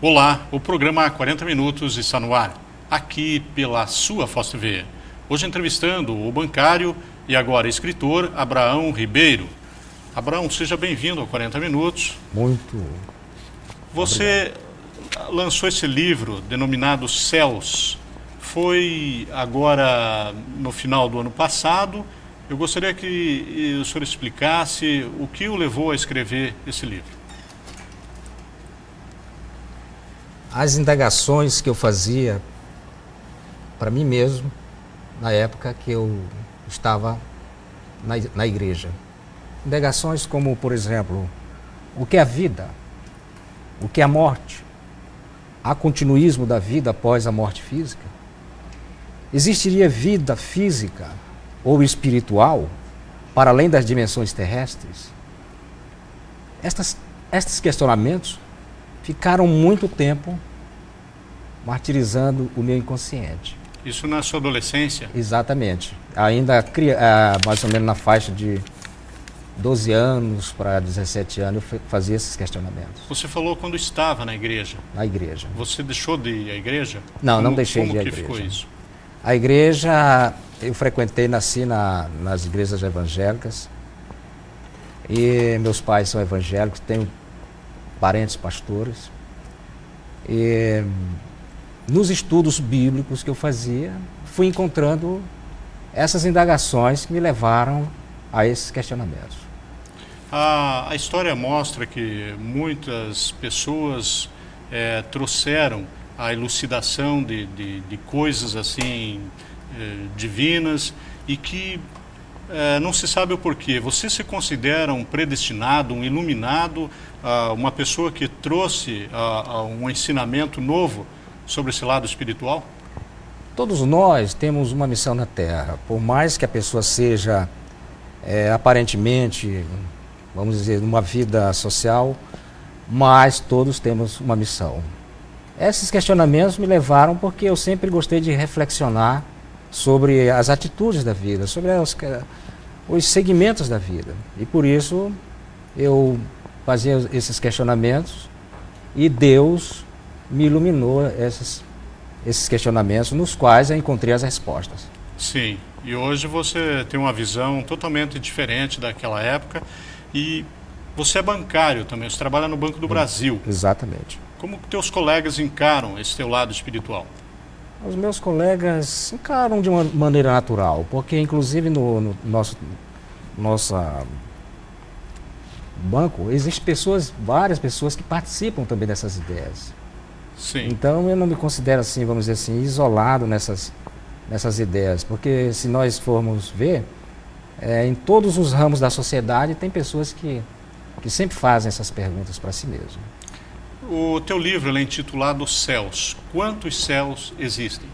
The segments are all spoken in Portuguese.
Olá, o programa 40 Minutos está no ar, aqui pela sua Foz TV. Hoje entrevistando o bancário e agora escritor Abraão Ribeiro. Abraão, seja bem-vindo ao 40 Minutos. Muito. Você lançou esse livro denominado Céus. Foi agora no final do ano passado. Eu gostaria que o senhor explicasse o que o levou a escrever esse livro. As indagações que eu fazia para mim mesmo, na época que eu estava na igreja. Indagações como, por exemplo, o que é a vida? O que é a morte? Há continuismo da vida após a morte física? Existiria vida física ou espiritual para além das dimensões terrestres? Estes questionamentos ficaram muito tempo martirizando o meu inconsciente. Isso na sua adolescência? Exatamente. Ainda mais ou menos na faixa de 12 anos para 17 anos eu fazia esses questionamentos. Você falou quando estava na igreja. Na igreja. Você deixou de ir à igreja? Não deixei de ir à igreja. Como que ficou isso? A igreja, eu frequentei, nasci nas igrejas evangélicas. E meus pais são evangélicos, tenho parentes pastores. E nos estudos bíblicos que eu fazia, fui encontrando essas indagações que me levaram a esses questionamentos. A história mostra que muitas pessoas trouxeram a elucidação de coisas assim divinas e que não se sabe o porquê. Você se considera um predestinado, um iluminado, uma pessoa que trouxe um ensinamento novo sobre esse lado espiritual? Todos nós temos uma missão na Terra. Por mais que a pessoa seja aparentemente, vamos dizer, uma vida social, mas todos temos uma missão. Esses questionamentos me levaram porque eu sempre gostei de reflexionar sobre as atitudes da vida, sobre os segmentos da vida. E por isso eu fazia esses questionamentos e Deus me iluminou esses questionamentos nos quais eu encontrei as respostas. Sim, e hoje você tem uma visão totalmente diferente daquela época e você é bancário também, você trabalha no Banco do Brasil. Exatamente. Como que teus colegas encaram esse teu lado espiritual? Os meus colegas encaram de uma maneira natural, porque inclusive no nosso banco existem várias pessoas que participam também dessas ideias. Sim. Então eu não me considero assim, vamos dizer assim, isolado nessas ideias, porque se nós formos ver, em todos os ramos da sociedade tem pessoas que sempre fazem essas perguntas para si mesmo. O teu livro é intitulado Céus. Quantos céus existem?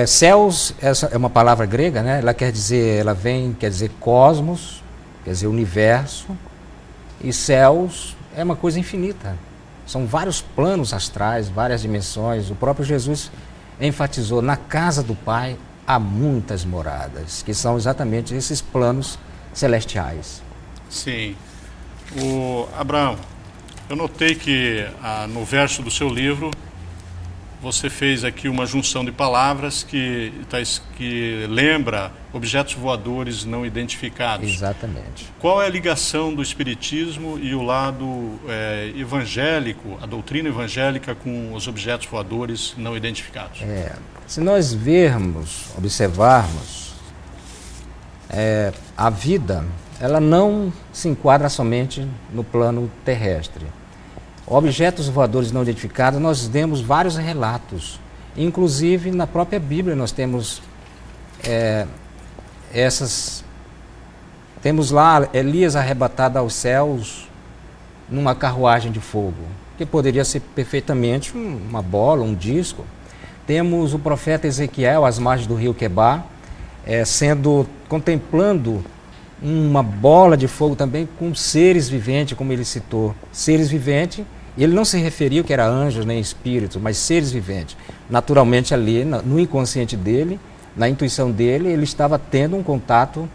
Céus, essa é uma palavra grega, né? Ela quer dizer cosmos, quer dizer universo, e céus é uma coisa infinita. São vários planos astrais, várias dimensões. O próprio Jesus enfatizou, na casa do Pai há muitas moradas, que são exatamente esses planos celestiais. Sim. Abraão, eu notei que no verso do seu livro você fez aqui uma junção de palavras que lembra objetos voadores não identificados. Exatamente. Qual é a ligação do Espiritismo e o lado evangélico, a doutrina evangélica com os objetos voadores não identificados? Se nós observarmos, a vida, ela não se enquadra somente no plano terrestre. Objetos voadores não identificados, nós demos vários relatos. Inclusive, na própria Bíblia, nós temos temos lá Elias arrebatado aos céus numa carruagem de fogo, que poderia ser perfeitamente uma bola, um disco. Temos o profeta Ezequiel às margens do rio Quebar, contemplando uma bola de fogo também com seres viventes, como ele citou, seres viventes. E ele não se referiu que era anjos nem espíritos, mas seres viventes. Naturalmente ali, no inconsciente dele, na intuição dele, ele estava tendo um contato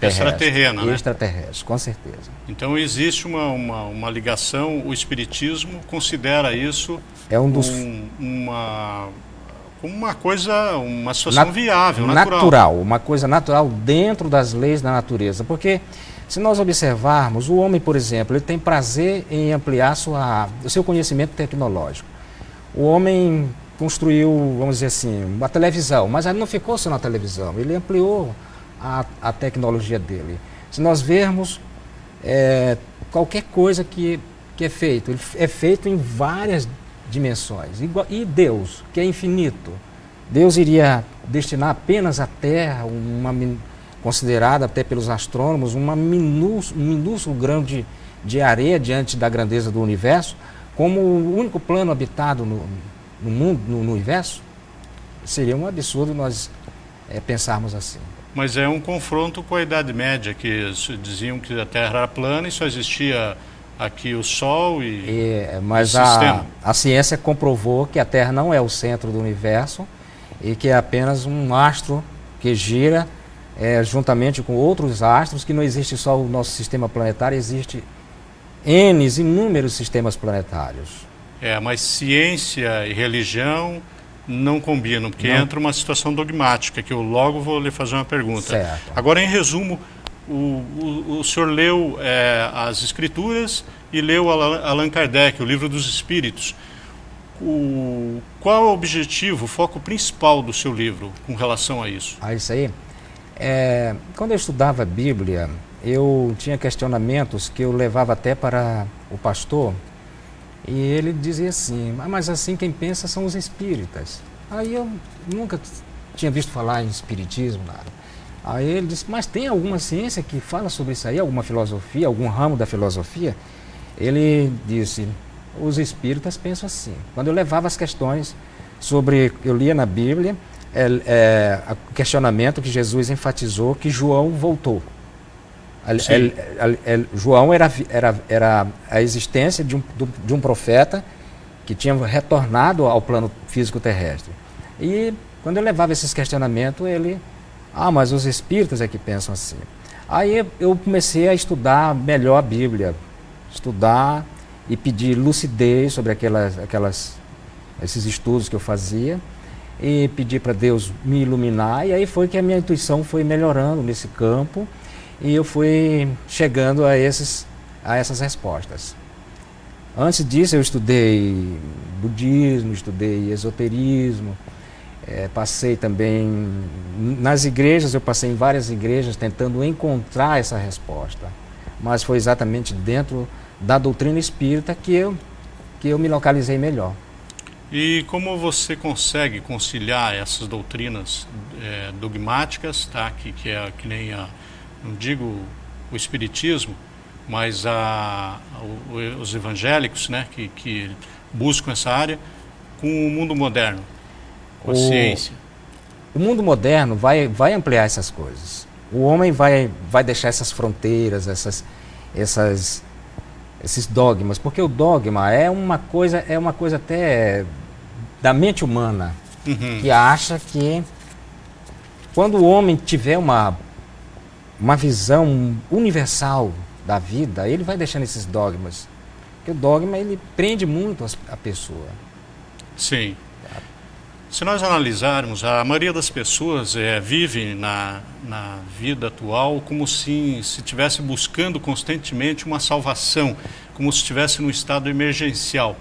extraterrena, né? Extraterrestre, com certeza. Então existe uma ligação, o espiritismo considera isso uma coisa, uma situação viável, natural. Uma coisa natural dentro das leis da natureza, porque se nós observarmos, o homem, por exemplo, ele tem prazer em ampliar o seu conhecimento tecnológico. O homem construiu, vamos dizer assim, uma televisão, mas ele não ficou só na televisão, ele ampliou a tecnologia dele. Se nós vermos qualquer coisa que é feito, ele é feito em várias dimensões. E Deus, que é infinito, Deus iria destinar apenas à Terra, considerada até pelos astrônomos, um minúsculo grão de areia diante da grandeza do universo, como o único plano habitado no mundo, no universo? Seria um absurdo nós pensarmos assim. Mas é um confronto com a Idade Média, que diziam que a Terra era plana e só existia aqui o Sol mas o sistema. A ciência comprovou que a Terra não é o centro do universo e que é apenas um astro que gira juntamente com outros astros, que não existe só o nosso sistema planetário, existe inúmeros sistemas planetários. Mas ciência e religião não combinam, porque entra uma situação dogmática, que eu logo vou lhe fazer uma pergunta. Certo. Agora, em resumo, o senhor leu as Escrituras e leu Allan Kardec, o Livro dos Espíritos. Qual é o objetivo, o foco principal do seu livro com relação a isso? Isso aí. Quando eu estudava a Bíblia, eu tinha questionamentos que eu levava até para o pastor, e ele dizia assim: mas assim quem pensa são os espíritas. Aí eu nunca tinha visto falar em espiritismo, nada. Aí ele disse: mas tem alguma ciência que fala sobre isso aí, alguma filosofia, algum ramo da filosofia? Ele disse: os espíritas pensam assim. Quando eu levava as questões sobre, eu lia na Bíblia, o questionamento que Jesus enfatizou que João voltou. João era a existência de um profeta que tinha retornado ao plano físico terrestre. E quando eu levava esses questionamentos, ele... mas os espíritas é que pensam assim. Aí eu comecei a estudar melhor a Bíblia, estudar e pedir lucidez sobre esses estudos que eu fazia, e pedir para Deus me iluminar, e aí foi que a minha intuição foi melhorando nesse campo, e eu fui chegando a essas respostas. Antes disso eu estudei budismo, estudei esoterismo, passei também nas igrejas, eu passei em várias igrejas tentando encontrar essa resposta, mas foi exatamente dentro da doutrina espírita que eu me localizei melhor. E como você consegue conciliar essas doutrinas dogmáticas, tá? que nem não digo o espiritismo, mas os evangélicos, né? que buscam essa área, com o mundo moderno, com a ciência? O mundo moderno vai ampliar essas coisas. O homem vai deixar essas fronteiras, esses dogmas, porque o dogma é uma coisa até da mente humana, que acha que quando o homem tiver uma visão universal da vida, ele vai deixando esses dogmas, porque o dogma ele prende muito a pessoa. Sim. Se nós analisarmos, a maioria das pessoas vive na vida atual como se estivesse buscando constantemente uma salvação, como se estivesse num estado emergencial.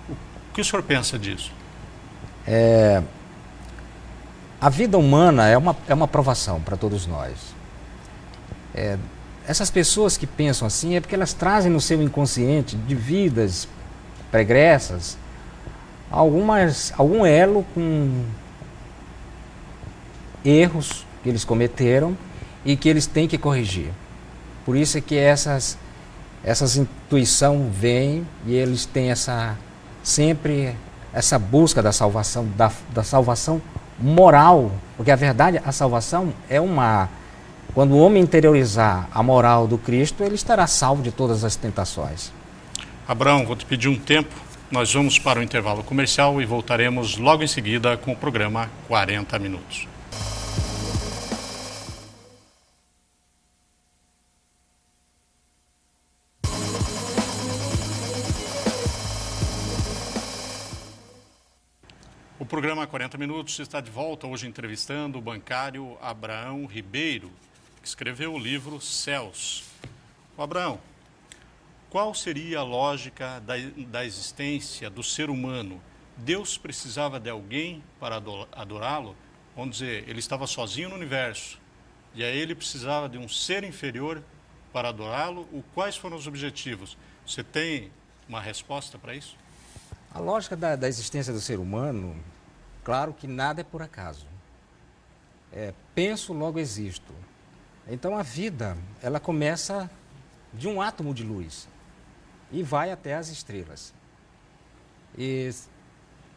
O que o senhor pensa disso? A vida humana é uma provação para todos nós. Essas pessoas que pensam assim é porque elas trazem no seu inconsciente de vidas pregressas algum elo com erros que eles cometeram e que eles têm que corrigir. Por isso é que essas intuições vêm e eles têm sempre essa busca da salvação, da salvação moral, porque a verdade, a salvação quando o homem interiorizar a moral do Cristo, ele estará salvo de todas as tentações. Abraão, vou te pedir um tempo. Nós vamos para o intervalo comercial e voltaremos logo em seguida com o programa 40 Minutos. O programa 40 Minutos está de volta, hoje entrevistando o bancário Abraão Ribeiro, que escreveu o livro Céus. O Abraão, qual seria a lógica da existência do ser humano? Deus precisava de alguém para adorá-lo? Vamos dizer, ele estava sozinho no universo, e aí ele precisava de um ser inferior para adorá-lo. Quais foram os objetivos? Você tem uma resposta para isso? A lógica da existência do ser humano, claro que nada é por acaso. Penso, logo existo. Então a vida, ela começa de um átomo de luz e vai até as estrelas. E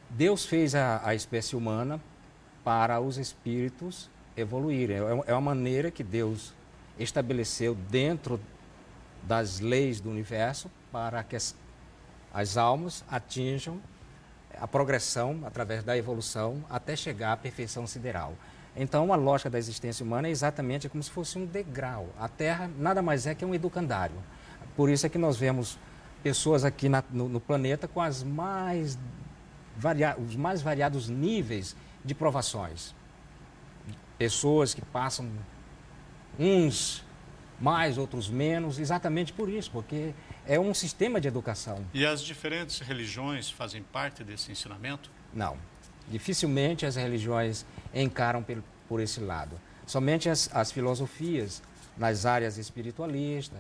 Deus fez a espécie humana para os espíritos evoluírem. É uma maneira que Deus estabeleceu dentro das leis do universo para que as almas atinjam a progressão através da evolução até chegar à perfeição sideral. Então, a lógica da existência humana é exatamente como se fosse um degrau. A Terra nada mais é que um educandário. Por isso é que nós vemos pessoas aqui no planeta com os mais variados níveis de provações. Pessoas que passam uns mais, outros menos, exatamente por isso, porque é um sistema de educação. E as diferentes religiões fazem parte desse ensinamento? Não. Dificilmente as religiões encaram por esse lado. Somente as filosofias nas áreas espiritualistas,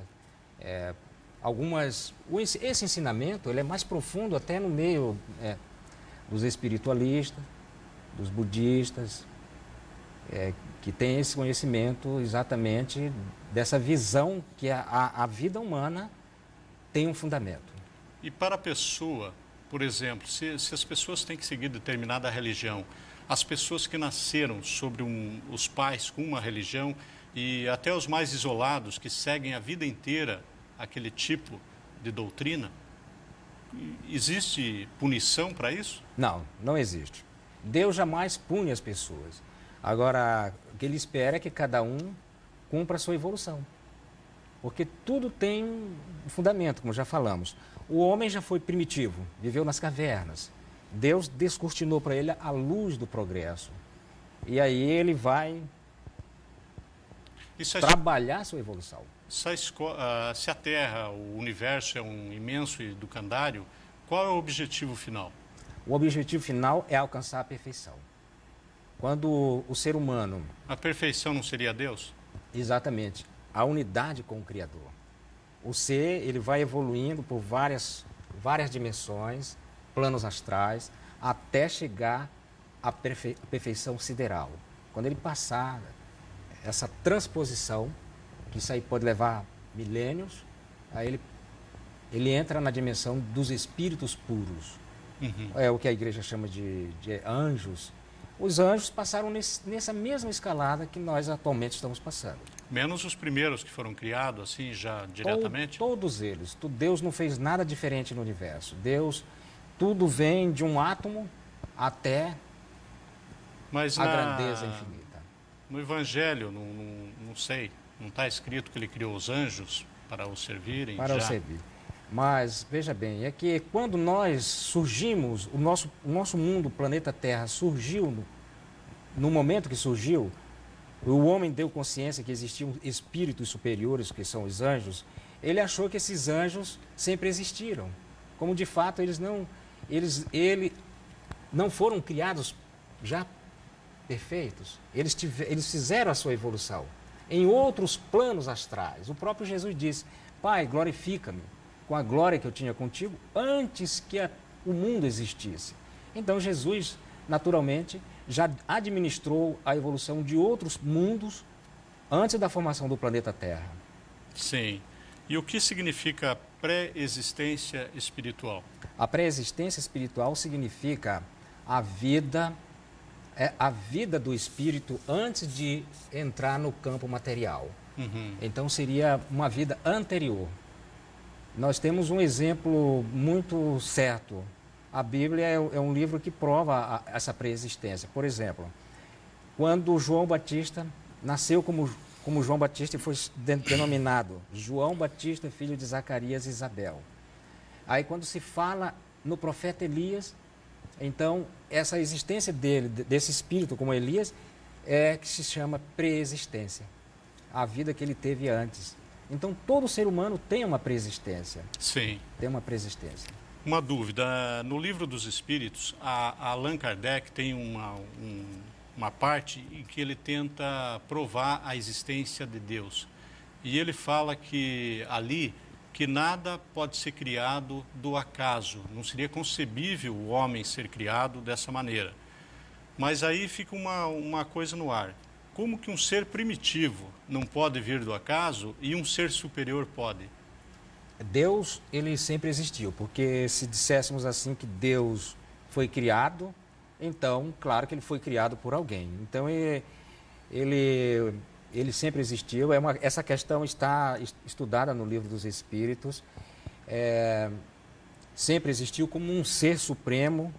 esse ensinamento ele é mais profundo até no meio dos espiritualistas, dos budistas, que tem esse conhecimento exatamente dessa visão que a vida humana tem um fundamento. E para a pessoa, por exemplo, se as pessoas têm que seguir determinada religião, as pessoas que nasceram sobre os pais com uma religião e até os mais isolados que seguem a vida inteira aquele tipo de doutrina, existe punição para isso? Não, não existe. Deus jamais pune as pessoas. Agora, o que ele espera é que cada um cumpra a sua evolução. Porque tudo tem um fundamento, como já falamos. O homem já foi primitivo, viveu nas cavernas. Deus descortinou para ele a luz do progresso. E aí ele vai trabalhar a sua evolução. Se a Terra, o universo é um imenso educandário, qual é o objetivo final? O objetivo final é alcançar a perfeição. Quando o ser humano... A perfeição não seria Deus? Exatamente. A unidade com o Criador. O ser, ele vai evoluindo por várias dimensões, planos astrais, até chegar à perfeição sideral. Quando ele passar essa transposição, que isso aí pode levar milênios, aí ele entra na dimensão dos espíritos puros. Uhum. É o que a igreja chama de anjos. Os anjos passaram nessa mesma escalada que nós atualmente estamos passando. Menos os primeiros que foram criados assim já diretamente? Todos eles. Deus não fez nada diferente no universo. Tudo vem de um átomo até a grandeza infinita. No Evangelho, não sei, não está escrito que ele criou os anjos para os servirem? Para os servir. Mas, veja bem, é que quando nós surgimos, o nosso mundo, o planeta Terra, surgiu, no momento que surgiu, o homem deu consciência que existiam espíritos superiores, que são os anjos, ele achou que esses anjos sempre existiram. Como, de fato, eles não foram criados já perfeitos. Eles fizeram a sua evolução em outros planos astrais. O próprio Jesus disse: Pai, glorifica-me com a glória que eu tinha contigo antes que o mundo existisse. Então Jesus, naturalmente, já administrou a evolução de outros mundos antes da formação do planeta Terra. Sim. E o que significa pré-existência espiritual? A pré-existência espiritual significa a vida do espírito antes de entrar no campo material. Uhum. Então seria uma vida anterior. Nós temos um exemplo muito certo. A Bíblia é um livro que prova essa pré-existência. Por exemplo, quando João Batista nasceu como João Batista e foi denominado João Batista, filho de Zacarias e Isabel. Aí quando se fala no profeta Elias, Então, essa existência dele, desse espírito como Elias, é que se chama preexistência. A vida que ele teve antes. Então, todo ser humano tem uma preexistência. Sim. Tem uma preexistência. Uma dúvida. No Livro dos Espíritos, Allan Kardec tem uma parte em que ele tenta provar a existência de Deus. E ele fala que ali, que nada pode ser criado do acaso. Não seria concebível o homem ser criado dessa maneira. Mas aí fica uma coisa no ar. Como que um ser primitivo não pode vir do acaso e um ser superior pode? Deus, ele sempre existiu, porque se disséssemos assim que Deus foi criado, então, claro que ele foi criado por alguém. Então, ele sempre existiu. Essa questão está estudada no Livro dos Espíritos. Sempre existiu como um ser supremo,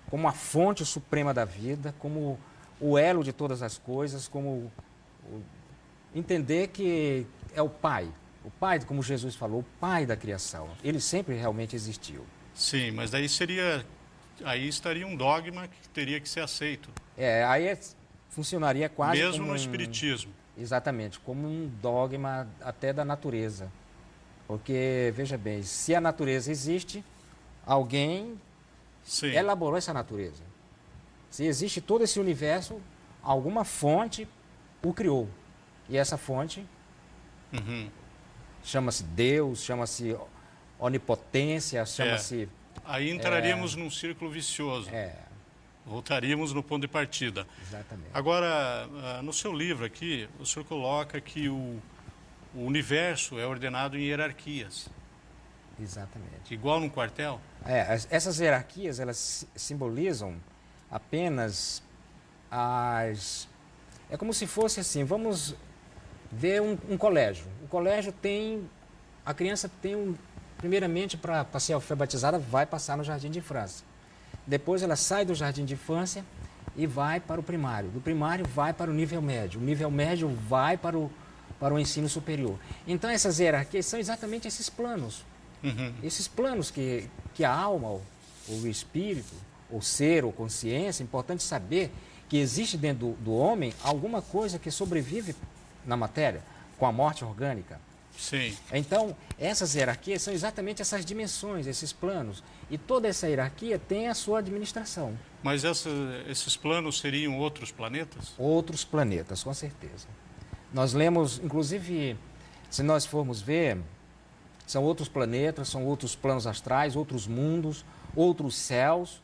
como a fonte suprema da vida, como o elo de todas as coisas, entender que é o Pai. O Pai, como Jesus falou, o Pai da criação. Ele sempre realmente existiu. Sim, mas aí estaria um dogma que teria que ser aceito. Funcionaria quase mesmo como no Espiritismo. Exatamente, como um dogma até da natureza. Porque, veja bem, se a natureza existe, alguém Sim. elaborou essa natureza. Se existe todo esse universo, alguma fonte o criou. E essa fonte chama-se Deus, chama-se onipotência, chama-se... Aí entraríamos num círculo vicioso. Voltaríamos no ponto de partida. Exatamente. Agora, no seu livro aqui, o senhor coloca que o universo é ordenado em hierarquias. Exatamente. Igual num quartel? Essas hierarquias, elas simbolizam apenas É como se fosse assim, vamos ver um colégio. O colégio tem... A criança tem primeiramente, para ser alfabetizada, vai passar no jardim de infância. Depois ela sai do jardim de infância e vai para o primário. Do primário vai para o nível médio. O nível médio vai para o ensino superior. Então essas hierarquias são exatamente esses planos. Esses planos que a alma, ou o espírito, ou ser, ou consciência, é importante saber que existe dentro do homem alguma coisa que sobrevive na matéria, com a morte orgânica. Sim. Então, essas hierarquias são exatamente essas dimensões, esses planos. E toda essa hierarquia tem a sua administração. Mas esses planos seriam outros planetas? Outros planetas, com certeza. Nós lemos, inclusive, se nós formos ver, são outros planetas, são outros planos astrais, outros mundos, outros céus.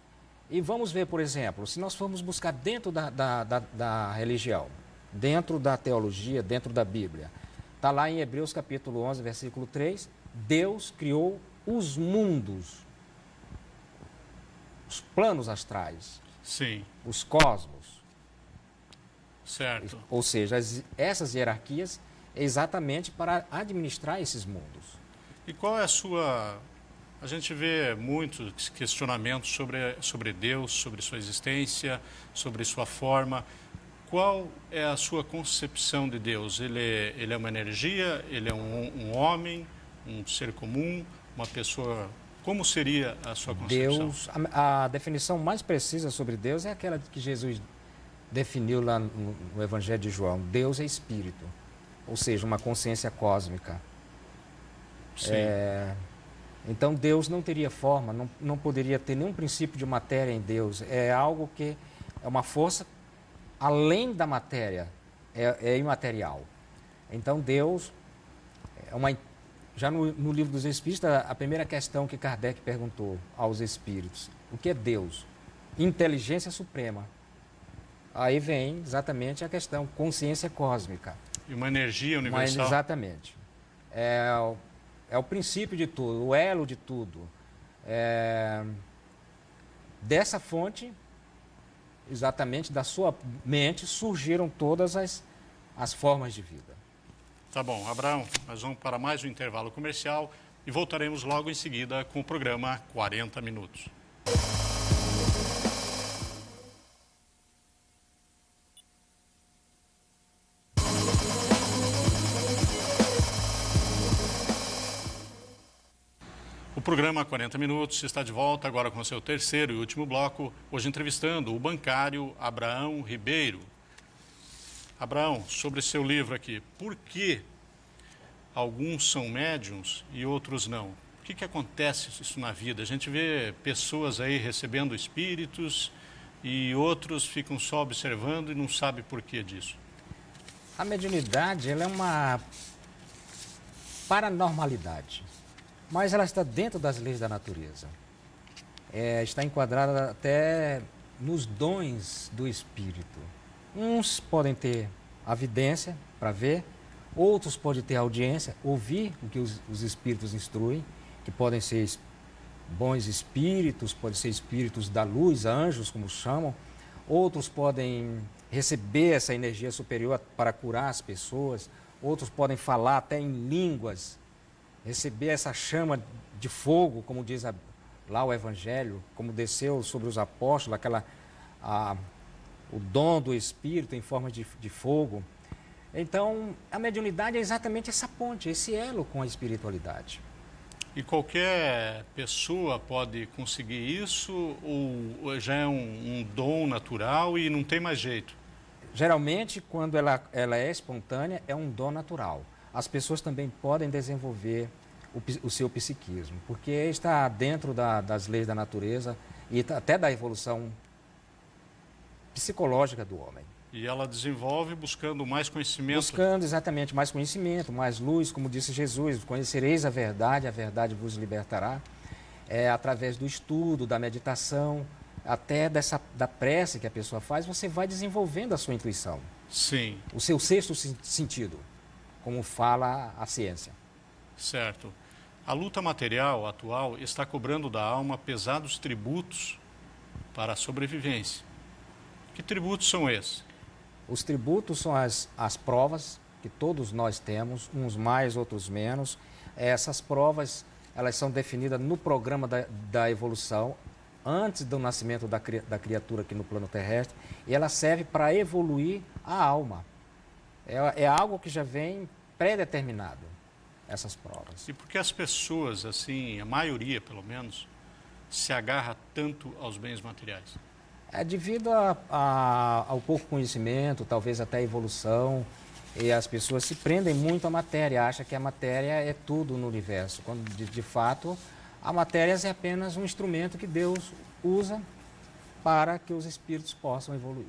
E vamos ver, por exemplo, se nós formos buscar dentro da religião, dentro da teologia, dentro da Bíblia, está lá em Hebreus capítulo 11, versículo 3, Deus criou os mundos, os planos astrais, sim, os cosmos. Certo. Ou seja, essas hierarquias é exatamente para administrar esses mundos. E qual é a sua... A gente vê muitos questionamentos sobre Deus, sobre sua existência, sobre sua forma. Qual é a sua concepção de Deus? Ele é uma energia? Ele é um homem? Um ser comum? Uma pessoa? Como seria a sua concepção? Deus, a definição mais precisa sobre Deus é aquela que Jesus definiu lá no Evangelho de João. Deus é espírito, ou seja, uma consciência cósmica. Sim. Então Deus não teria forma, não poderia ter nenhum princípio de matéria em Deus. É algo que é uma força além da matéria, é imaterial. Então Deus é uma... Já no Livro dos Espíritos, a primeira questão que Kardec perguntou aos espíritos: o que é Deus? Inteligência suprema. Aí vem exatamente a questão consciência cósmica. E uma energia universal. Exatamente. É o princípio de tudo, o elo de tudo. Dessa fonte, exatamente da sua mente, surgiram todas as formas de vida. Tá bom, Abraão, nós vamos para mais um intervalo comercial e voltaremos logo em seguida com o programa 40 Minutos. O programa 40 Minutos está de volta agora com seu terceiro e último bloco, hoje entrevistando o bancário Abraão Ribeiro. Abraão, sobre seu livro aqui, por que alguns são médiums e outros não? O que acontece isso na vida? A gente vê pessoas aí recebendo espíritos e outros ficam só observando e não sabe por que disso. A mediunidade, ela é uma paranormalidade, mas ela está dentro das leis da natureza. Está enquadrada até nos dons do espírito. Uns podem ter a vidência para ver, outros podem ter a audiência, ouvir o que os espíritos instruem, que podem ser bons espíritos, podem ser espíritos da luz, anjos, como chamam. Outros podem receber essa energia superior para curar as pessoas. Outros podem falar até em línguas, receber essa chama de fogo, como diz lá o Evangelho, como desceu sobre os apóstolos, o dom do Espírito em forma de fogo. Então, a mediunidade é exatamente essa ponte, esse elo com a espiritualidade. E qualquer pessoa pode conseguir isso ou já é um dom natural e não tem mais jeito? Geralmente, quando ela é espontânea, é um dom natural. As pessoas também podem desenvolver o seu psiquismo, porque está dentro das leis da natureza e até da evolução psicológica do homem. E ela desenvolve buscando mais conhecimento? Buscando exatamente mais conhecimento, mais luz, como disse Jesus, conhecereis a verdade vos libertará. Através do estudo, da meditação, até da prece que a pessoa faz, você vai desenvolvendo a sua intuição. Sim. O seu sexto sentido, como fala a ciência. Certo. A luta material atual está cobrando da alma pesados tributos para a sobrevivência. Que tributos são esses? Os tributos são as provas que todos nós temos, uns mais, outros menos. Essas provas, elas são definidas no programa da evolução, antes do nascimento da criatura aqui no plano terrestre, e ela serve para evoluir a alma. É algo que já vem pré-determinado, essas provas. E por que as pessoas, assim, a maioria pelo menos, se agarra tanto aos bens materiais? É devido ao pouco conhecimento, talvez até a evolução, e as pessoas se prendem muito à matéria, acham que a matéria é tudo no universo, quando de fato a matéria é apenas um instrumento que Deus usa para que os espíritos possam evoluir.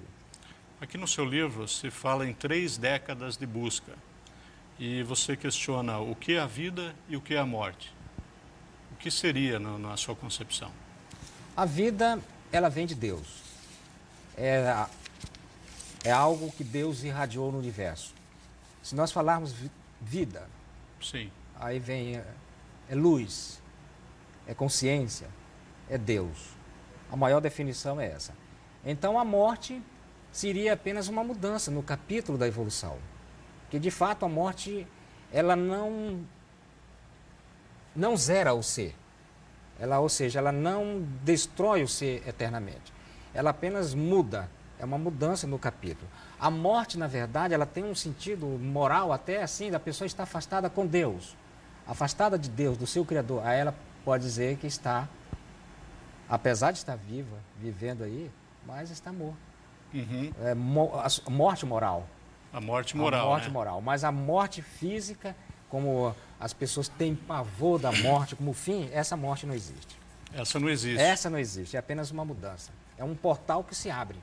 Aqui no seu livro se fala em 3 décadas de busca e você questiona o que é a vida e o que é a morte. O que seria na sua concepção? A vida, ela vem de Deus. É algo que Deus irradiou no universo. Se nós falarmos vida, sim, aí vem é luz, é consciência, é Deus. A maior definição é essa. Então a morte seria apenas uma mudança no capítulo da evolução. Que de fato a morte, ela não zera o ser. Ou seja, ela não destrói o ser eternamente. Ela apenas muda, é uma mudança no capítulo. A morte, na verdade, ela tem um sentido moral até assim, da pessoa estar afastada com Deus, afastada de Deus, do seu Criador. Aí ela pode dizer que está, apesar de estar viva, vivendo aí, mas está morta. Uhum. A morte moral. A morte moral, a morte né? moral. Mas a morte física, como as pessoas têm pavor da morte como fim, essa morte não existe. Essa não existe. Essa não existe, é apenas uma mudança. É um portal que se abre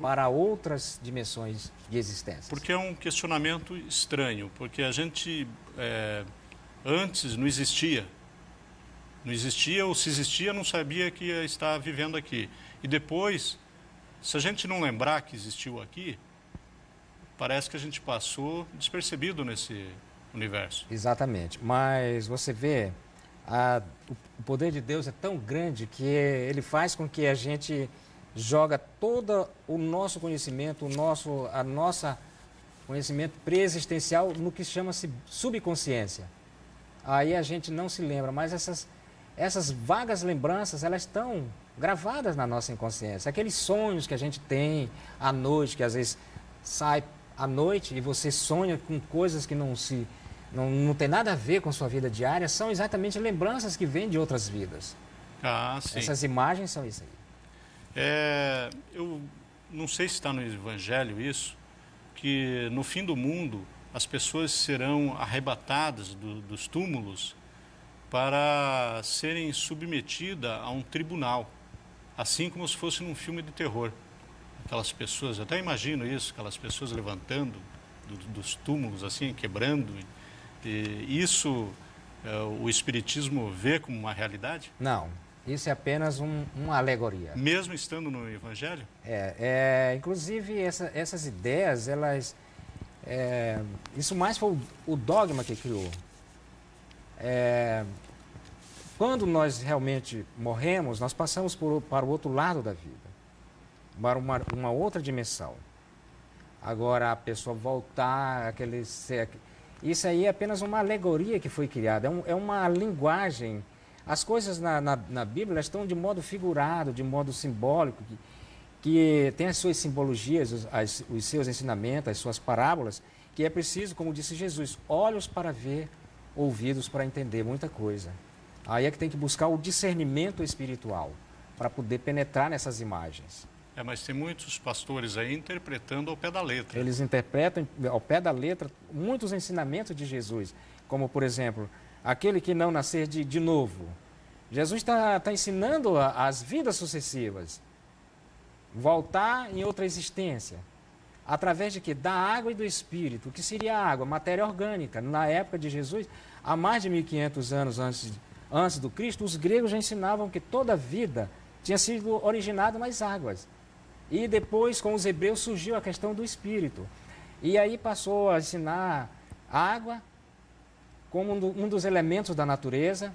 para outras dimensões de existência. Porque é um questionamento estranho, porque a gente antes não existia. Não existia, ou se existia, não sabia que ia estar vivendo aqui. E depois, se a gente não lembrar que existiu aqui, parece que a gente passou despercebido nesse universo. Exatamente. Mas você vê, o poder de Deus é tão grande que ele faz com que a gente joga todo o nosso conhecimento, a nossa conhecimento pré-existencial no que chama-se subconsciência. Aí a gente não se lembra, mas essas vagas lembranças, elas estão gravadas na nossa inconsciência. Aqueles sonhos que a gente tem à noite, que às vezes sai à noite e você sonha com coisas que não tem nada a ver com sua vida diária, são exatamente lembranças que vêm de outras vidas. Ah, sim. Essas imagens são isso aí. Eu não sei se está no Evangelho isso, que no fim do mundo as pessoas serão arrebatadas dos túmulos para serem submetidas a um tribunal, assim como se fosse num filme de terror. Aquelas pessoas, eu até imagino isso, aquelas pessoas levantando dos túmulos, assim, quebrando. E isso o Espiritismo vê como uma realidade? Não, isso é apenas uma alegoria. Mesmo estando no Evangelho? Inclusive essas ideias, isso mais foi o dogma que criou. Quando nós realmente morremos, nós passamos para o outro lado da vida, para uma outra dimensão. Agora a pessoa voltar, isso aí é apenas uma alegoria que foi criada, é uma linguagem. As coisas na Bíblia estão de modo figurado, de modo simbólico, que tem as suas simbologias, os seus ensinamentos, as suas parábolas, que é preciso, como disse Jesus, olhos para ver, ouvidos para entender muita coisa. Aí é que tem que buscar o discernimento espiritual para poder penetrar nessas imagens. Mas tem muitos pastores aí interpretando ao pé da letra. Eles interpretam ao pé da letra muitos ensinamentos de Jesus, como, por exemplo, aquele que não nascer de novo. Jesus está ensinando as vidas sucessivas, voltar em outra existência, através de quê? Da água e do Espírito. O que seria a água? Matéria orgânica. Na época de Jesus, há mais de 1500 anos antes do Cristo, os gregos já ensinavam que toda a vida tinha sido originada nas águas. E depois, com os hebreus, surgiu a questão do Espírito. E aí passou a ensinar a água como um dos elementos da natureza.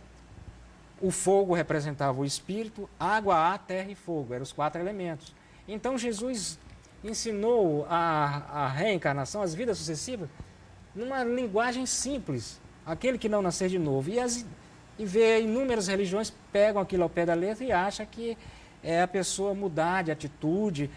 O fogo representava o Espírito, água, ar, terra e fogo. Eram os 4 elementos. Então Jesus ensinou a reencarnação, as vidas sucessivas, numa linguagem simples. Aquele que não nascer de novo. E vê inúmeras religiões pegam aquilo ao pé da letra e acham que é a pessoa mudar de atitude,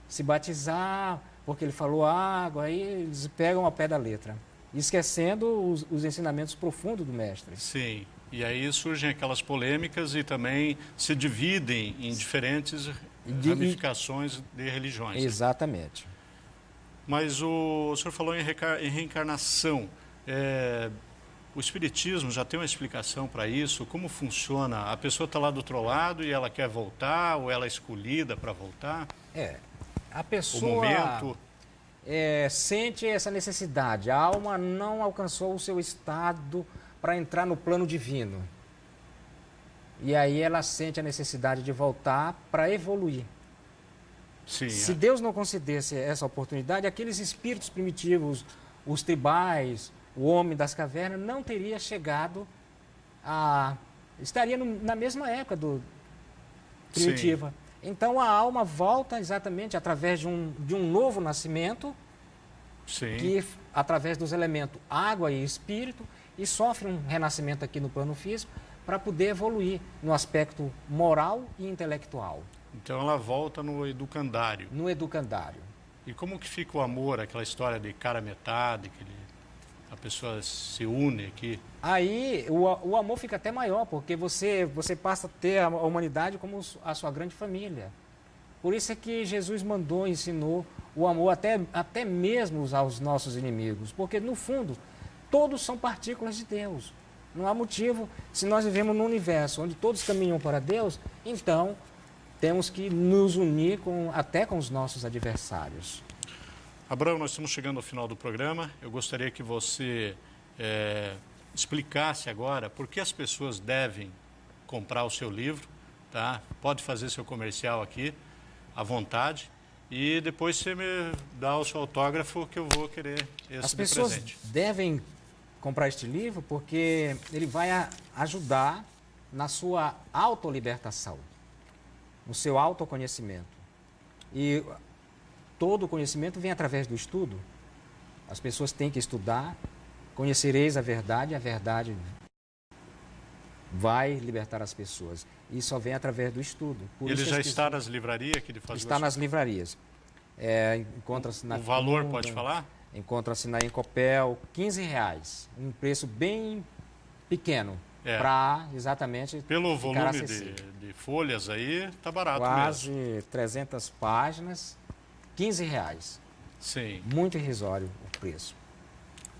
se batizar, porque ele falou água, aí eles pegam ao pé da letra, esquecendo os ensinamentos profundos do mestre. Sim, e aí surgem aquelas polêmicas e também se dividem em diferentes ramificações de religiões. Exatamente. Mas o senhor falou em reencarnação. O Espiritismo já tem uma explicação para isso? Como funciona? A pessoa está lá do outro lado e ela quer voltar, ou ela é escolhida para voltar? A pessoa o momento... sente essa necessidade. A alma não alcançou o seu estado para entrar no plano divino. E aí ela sente a necessidade de voltar para evoluir. Sim, Se Deus não concedesse essa oportunidade, aqueles espíritos primitivos, os tribais, o homem das cavernas, não teria chegado estaria na mesma época primitiva. Sim. Então a alma volta exatamente através de um novo nascimento, Sim. que através dos elementos água e espírito, e sofre um renascimento aqui no plano físico para poder evoluir no aspecto moral e intelectual. Então ela volta no educandário. No educandário. E como que fica o amor, aquela história de cara metade, a pessoa se une aqui? Aí o amor fica até maior, porque você passa a ter a humanidade como a sua grande família. Por isso é que Jesus ensinou o amor até mesmo aos nossos inimigos, porque no fundo todos são partículas de Deus. Não há motivo, se nós vivemos num universo onde todos caminham para Deus, então temos que nos unir até com os nossos adversários. Abraão, nós estamos chegando ao final do programa. Eu gostaria que você explicasse agora por que as pessoas devem comprar o seu livro, tá? Pode fazer seu comercial aqui, à vontade, e depois você me dá o seu autógrafo que eu vou querer esse de presente. As pessoas devem comprar este livro porque ele vai ajudar na sua autolibertação, no seu autoconhecimento. E todo conhecimento vem através do estudo. As pessoas têm que estudar, conhecereis a verdade vai libertar as pessoas. E só vem através do estudo. Ele já está nas livrarias aqui de Foz do Iguaçu? Está nas livrarias. Encontra-se na... O valor pode falar? Encontra-se na Encopel, R$15, um preço bem pequeno para exatamente pelo ficar volume acessível. de folhas aí, tá barato Quase mesmo. 300 páginas, R$15. Sim. Muito irrisório o preço.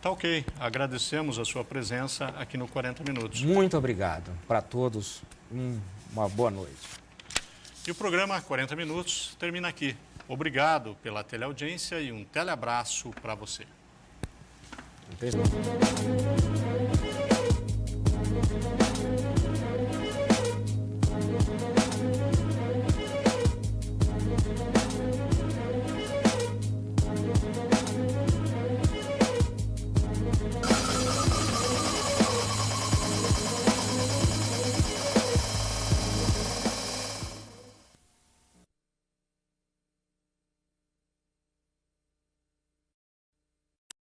Tá ok. Agradecemos a sua presença aqui no 40 Minutos. Muito obrigado para todos. Uma boa noite. E o programa 40 Minutos termina aqui. Obrigado pela teleaudiência e um teleabraço para você. Um beijo.